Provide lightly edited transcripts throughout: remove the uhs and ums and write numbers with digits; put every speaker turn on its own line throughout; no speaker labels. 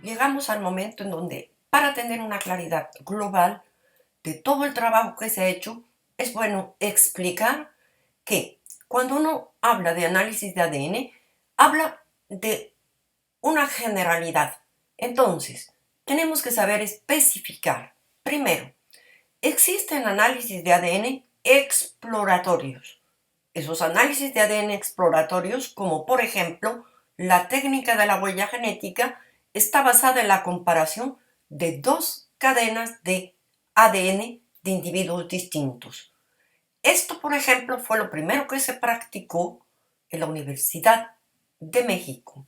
Llegamos al momento en donde, para tener una claridad global de todo el trabajo que se ha hecho, es bueno explicar que cuando uno habla de análisis de ADN, habla de una generalidad. Entonces, tenemos que saber especificar. Primero, existen análisis de ADN exploratorios. Esos análisis de ADN exploratorios, como por ejemplo la técnica de la huella genética, está basada en la comparación de dos cadenas de ADN de individuos distintos. Esto, por ejemplo, fue lo primero que se practicó en la Universidad de México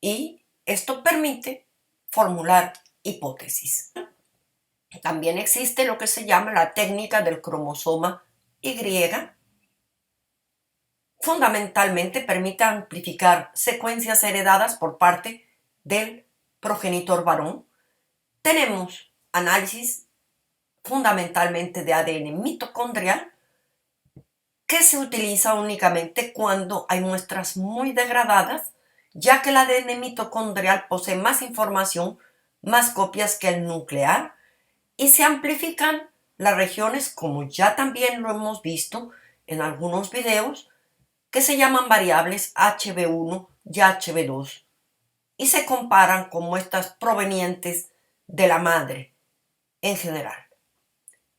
y esto permite formular hipótesis. También existe lo que se llama la técnica del cromosoma Y. Fundamentalmente permite amplificar secuencias heredadas por parte del progenitor varón. Tenemos análisis fundamentalmente de ADN mitocondrial, que se utiliza únicamente cuando hay muestras muy degradadas, ya que el ADN mitocondrial posee más información, más copias que el nuclear, y se amplifican las regiones, como ya también lo hemos visto en algunos videos, que se llaman variables HB1 y HB2 y se comparan con muestras provenientes de la madre en general.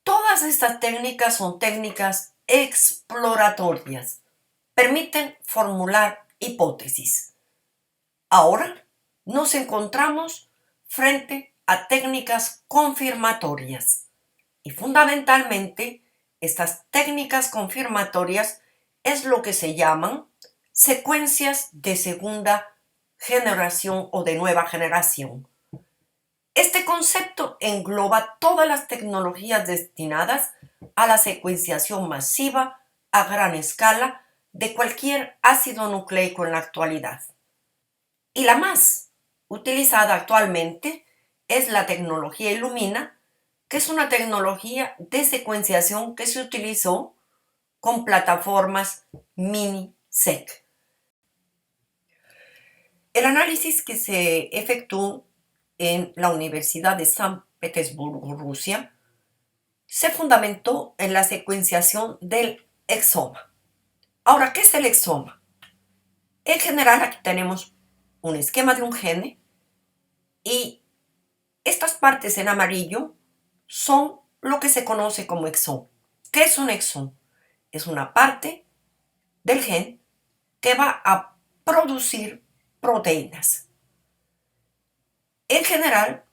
Todas estas técnicas son técnicas exploratorias, permiten formular hipótesis. Ahora nos encontramos frente a técnicas confirmatorias y fundamentalmente estas técnicas confirmatorias es lo que se llaman secuencias de segunda generación o de nueva generación. Este concepto engloba todas las tecnologías destinadas a la secuenciación masiva a gran escala de cualquier ácido nucleico en la actualidad. Y la más utilizada actualmente es la tecnología Illumina, que es una tecnología de secuenciación que se utilizó con plataformas mini-seq. El análisis que se efectuó en la Universidad de San Petersburgo, Rusia, se fundamentó en la secuenciación del exoma. Ahora, ¿qué es el exoma? En general, aquí tenemos un esquema de un gene y estas partes en amarillo son lo que se conoce como exón. ¿Qué es un exón? Es una parte del gen que va a producir proteínas. En general,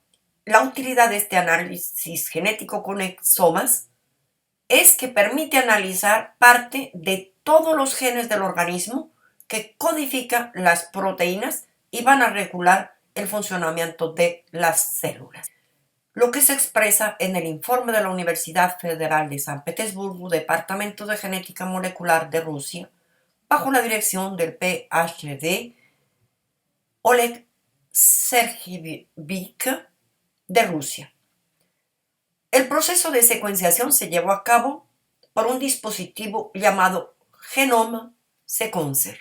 la utilidad de este análisis genético con exomas es que permite analizar parte de todos los genes del organismo que codifican las proteínas y van a regular el funcionamiento de las células. Lo que se expresa en el informe de la Universidad Federal de San Petersburgo, Departamento de Genética Molecular de Rusia, bajo la dirección del PhD Oleg Sergeyevich de Rusia. El proceso de secuenciación se llevó a cabo por un dispositivo llamado Genome Sequencer.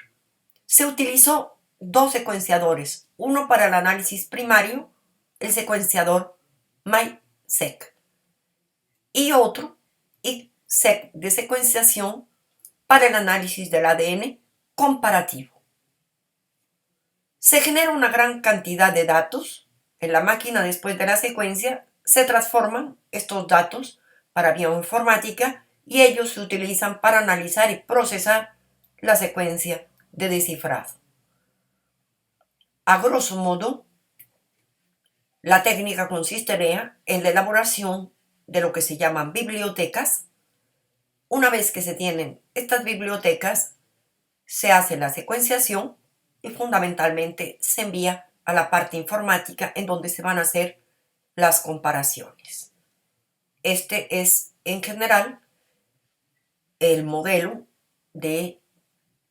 Se utilizó dos secuenciadores, uno para el análisis primario, el secuenciador MiSeq, y otro ISeq de secuenciación para el análisis del ADN comparativo. Se genera una gran cantidad de datos en la máquina. Después de la secuencia se transforman estos datos para bioinformática y ellos se utilizan para analizar y procesar la secuencia de descifrado. A grosso modo, la técnica consistiría en la elaboración de lo que se llaman bibliotecas. Una vez que se tienen estas bibliotecas, se hace la secuenciación y fundamentalmente se envía a la parte informática en donde se van a hacer las comparaciones. Este es en general el modelo de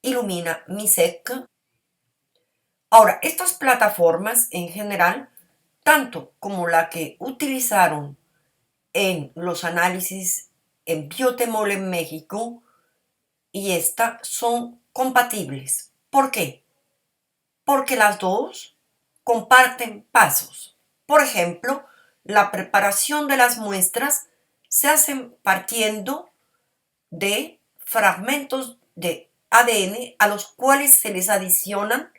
Illumina MiSeq. Ahora, estas plataformas en general, tanto como la que utilizaron en los análisis en Biotemol en México y esta, son compatibles. ¿Por qué? Porque las dos comparten pasos. Por ejemplo, la preparación de las muestras se hace partiendo de fragmentos de ADN a los cuales se les adicionan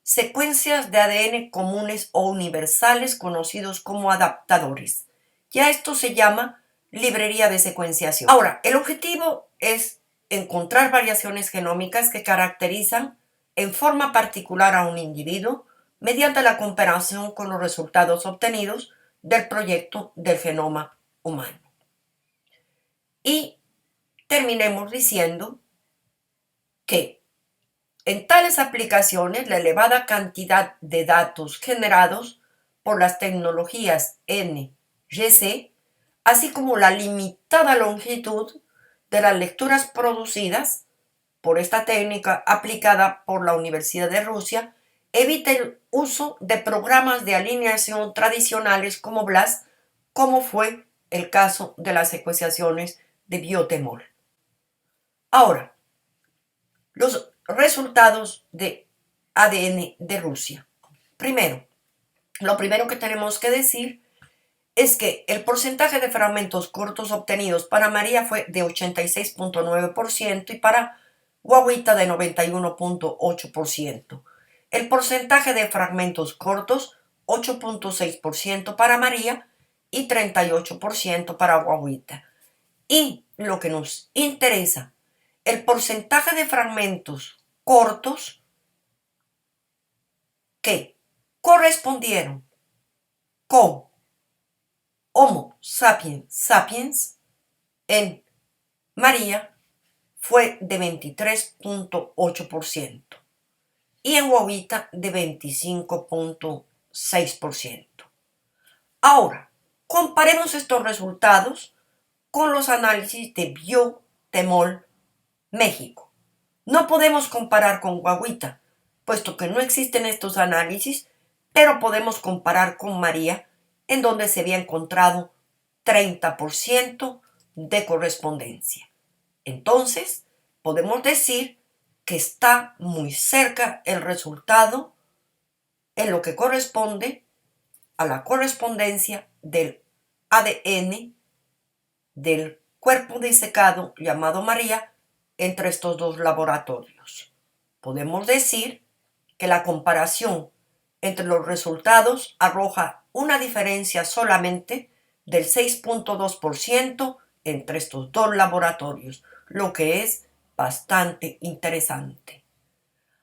secuencias de ADN comunes o universales conocidos como adaptadores. Ya esto se llama librería de secuenciación. Ahora, el objetivo es encontrar variaciones genómicas que caracterizan en forma particular a un individuo mediante la comparación con los resultados obtenidos del proyecto del genoma humano. Y terminemos diciendo que en tales aplicaciones la elevada cantidad de datos generados por las tecnologías NGC, así como la limitada longitud de las lecturas producidas por esta técnica aplicada por la Universidad de Rusia, evita el uso de programas de alineación tradicionales como BLAST, como fue el caso de las secuenciaciones de Biotemol. Ahora, los resultados de ADN de Rusia. Primero, lo primero que tenemos que decir es que el porcentaje de fragmentos cortos obtenidos para María fue de 86.9% y para Guaguita de 91.8%. El porcentaje de fragmentos cortos, 8.6% para María y 38% para Guaguita. Y lo que nos interesa, el porcentaje de fragmentos cortos que correspondieron con Homo sapiens sapiens en María fue de 23.8% y en Guaguita de 25.6%. Ahora, comparemos estos resultados con los análisis de Biotemol México. No podemos comparar con Guaguita, puesto que no existen estos análisis, pero podemos comparar con María, en donde se había encontrado 30% de correspondencia. Entonces, podemos decir que está muy cerca el resultado en lo que corresponde a la correspondencia del ADN del cuerpo disecado llamado María entre estos dos laboratorios. Podemos decir que la comparación entre los resultados arroja una diferencia solamente del 6.2% entre estos dos laboratorios, lo que es bastante interesante.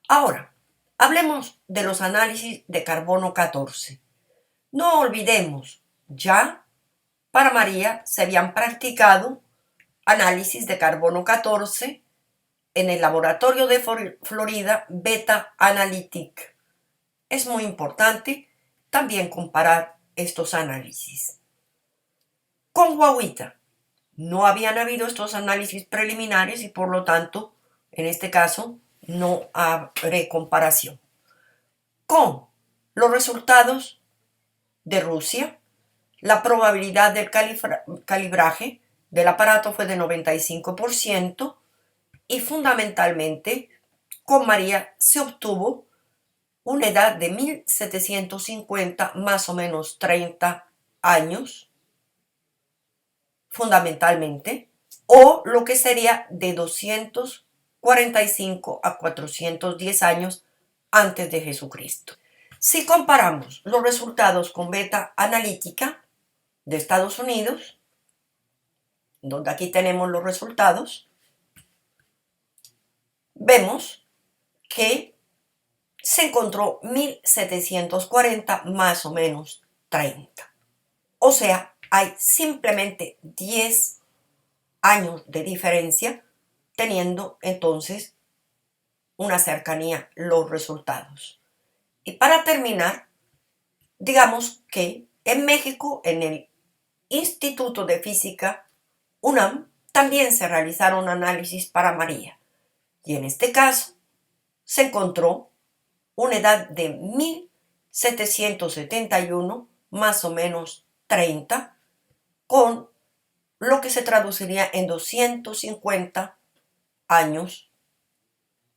Ahora, hablemos de los análisis de carbono 14. No olvidemos, ya para María se habían practicado análisis de carbono 14 en el laboratorio de Florida Beta Analytic. Es muy importante también comparar estos análisis. Con Guaguita no habían habido estos análisis preliminares y por lo tanto, en este caso, no habré comparación. Con los resultados de Rusia, la probabilidad del calibraje del aparato fue de 95% y fundamentalmente con María se obtuvo una edad de 1750, más o menos 30 años, fundamentalmente, o lo que sería de 245 a 410 años antes de Jesucristo. Si comparamos los resultados con Beta Analítica de Estados Unidos, donde aquí tenemos los resultados, vemos que se encontró 1740 más o menos 30. O sea, hay simplemente 10 años de diferencia, teniendo entonces una cercanía los resultados. Y para terminar, digamos que en México, en el Instituto de Física UNAM, también se realizaron análisis para María. Y en este caso, se encontró una edad de 1771, más o menos 30, con lo que se traduciría en 250 años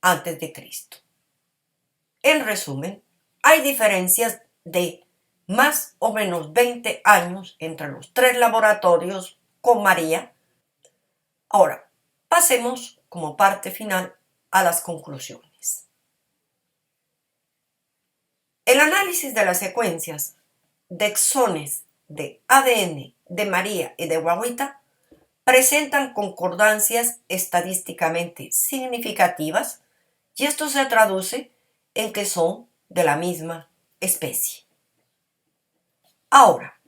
antes de Cristo. En resumen, hay diferencias de más o menos 20 años entre los tres laboratorios con María. Ahora, pasemos como parte final a las conclusiones. El análisis de las secuencias de exones de ADN de María y de Guaguita presentan concordancias estadísticamente significativas y esto se traduce en que son de la misma especie. Ahora,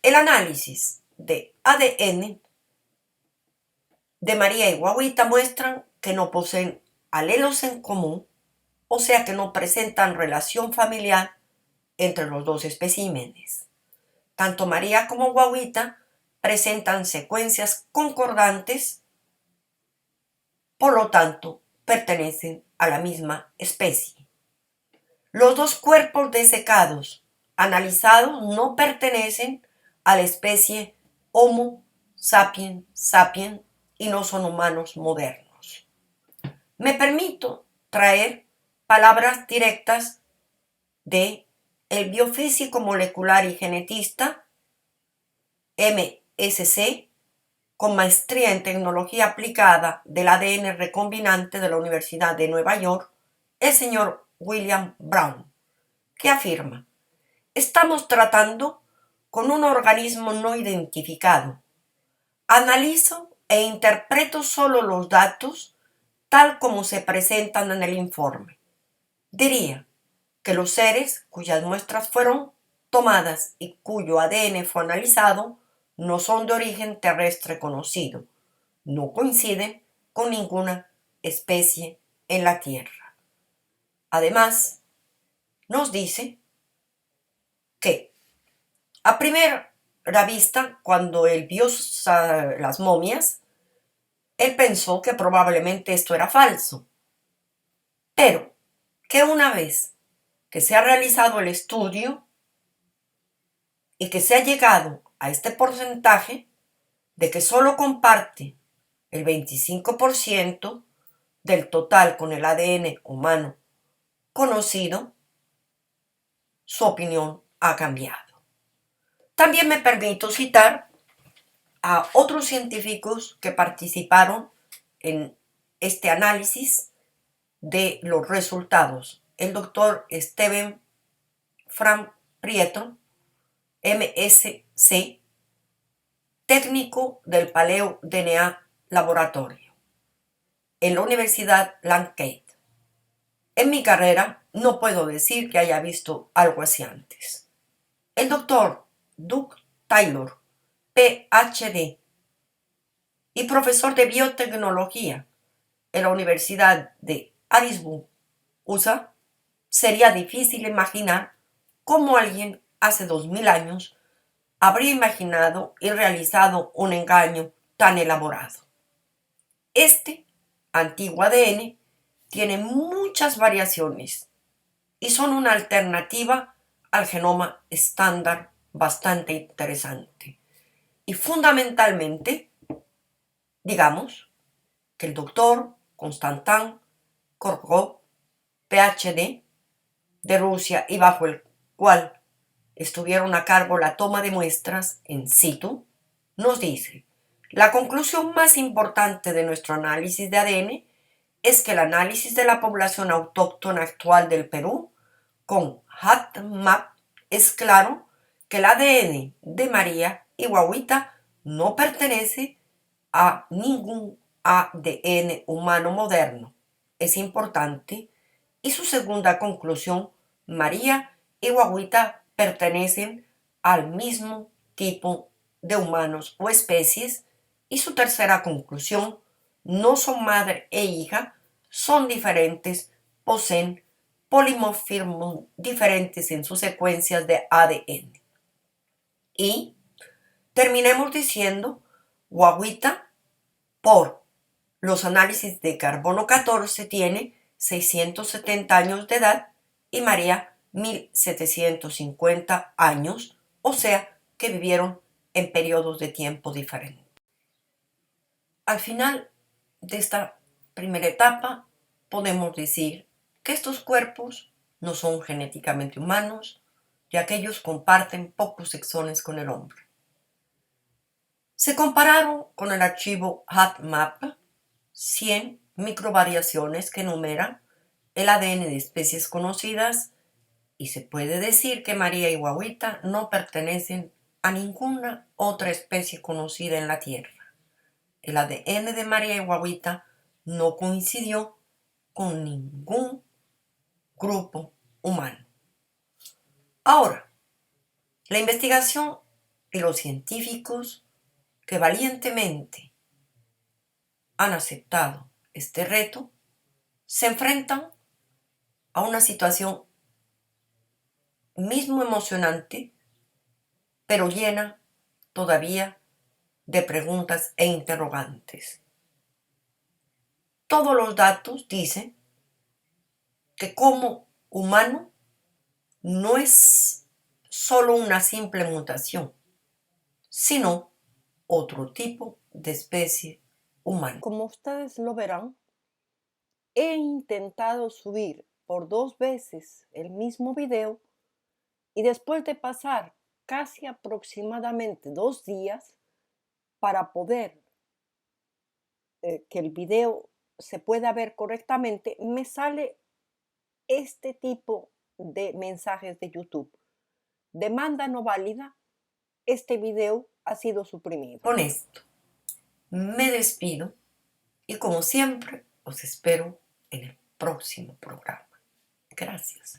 el análisis de ADN de María y Guaguita muestran que no poseen alelos en común, o sea que no presentan relación familiar entre los dos especímenes. Tanto María como Guaguita presentan secuencias concordantes, por lo tanto, pertenecen a la misma especie. Los dos cuerpos desecados analizados no pertenecen a la especie Homo sapiens sapiens y no son humanos modernos. Me permito traer palabras directas de el biofísico molecular y genetista MSc con maestría en tecnología aplicada del ADN recombinante de la Universidad de Nueva York, el señor William Brown, que afirma: estamos tratando con un organismo no identificado. Analizo e interpreto solo los datos tal como se presentan en el informe. Diría que los seres cuyas muestras fueron tomadas y cuyo ADN fue analizado no son de origen terrestre conocido, no coinciden con ninguna especie en la Tierra. Además, nos dice que a primera vista, cuando él vio las momias, él pensó que probablemente esto era falso, pero que una vez que se ha realizado el estudio y que se ha llegado a este porcentaje de que solo comparte el 25% del total con el ADN humano conocido, su opinión ha cambiado. También me permito citar a otros científicos que participaron en este análisis de los resultados. El doctor Steven Frank Prieto, MSc, técnico del Paleo DNA Laboratorio, en la Universidad Lancaster. En mi carrera no puedo decir que haya visto algo así antes. El doctor Doug Taylor, PhD, y profesor de biotecnología en la Universidad de Harrisburg, USA, sería difícil imaginar cómo alguien hace 2000 años habría imaginado y realizado un engaño tan elaborado. Este antiguo ADN tiene muchas variaciones y son una alternativa al genoma estándar bastante interesante. Y fundamentalmente, digamos que el doctor Konstantin Korkov, PhD, de Rusia, y bajo el cual estuvieron a cargo la toma de muestras in situ, nos dice: la conclusión más importante de nuestro análisis de ADN es que el análisis de la población autóctona actual del Perú con HuTMAP es claro que el ADN de María y Guaguita no pertenece a ningún ADN humano moderno. Es importante. Y su segunda conclusión: María y Guaguita pertenecen al mismo tipo de humanos o especies. Y su tercera conclusión: no son madre e hija, son diferentes, poseen polimorfismos diferentes en sus secuencias de ADN. Y terminemos diciendo: Guaguita, por los análisis de carbono 14, tiene 670 años de edad y María 1750 años, o sea que vivieron en periodos de tiempo diferentes. Al final de esta primera etapa podemos decir que estos cuerpos no son genéticamente humanos, ya que ellos comparten pocos exones con el hombre. Se compararon con el archivo HuTMap 100 microvariaciones que enumeran el ADN de especies conocidas y se puede decir que María y Guaguita no pertenecen a ninguna otra especie conocida en la Tierra. El ADN de María y Guaguita no coincidió con ningún grupo humano. Ahora, la investigación y los científicos que valientemente han aceptado este reto se enfrentan a una situación mismo emocionante, pero llena todavía de preguntas e interrogantes. Todos los datos dicen que como humano no es solo una simple mutación, sino otro tipo de especie humana. Como ustedes lo verán, he intentado subir por 2 veces el mismo video y después de pasar casi aproximadamente 2 días para poder que el video se pueda ver correctamente, me sale este tipo de mensajes de YouTube. Demanda no válida, este video ha sido suprimido. Con esto me despido y como siempre os espero en el próximo programa. Gracias.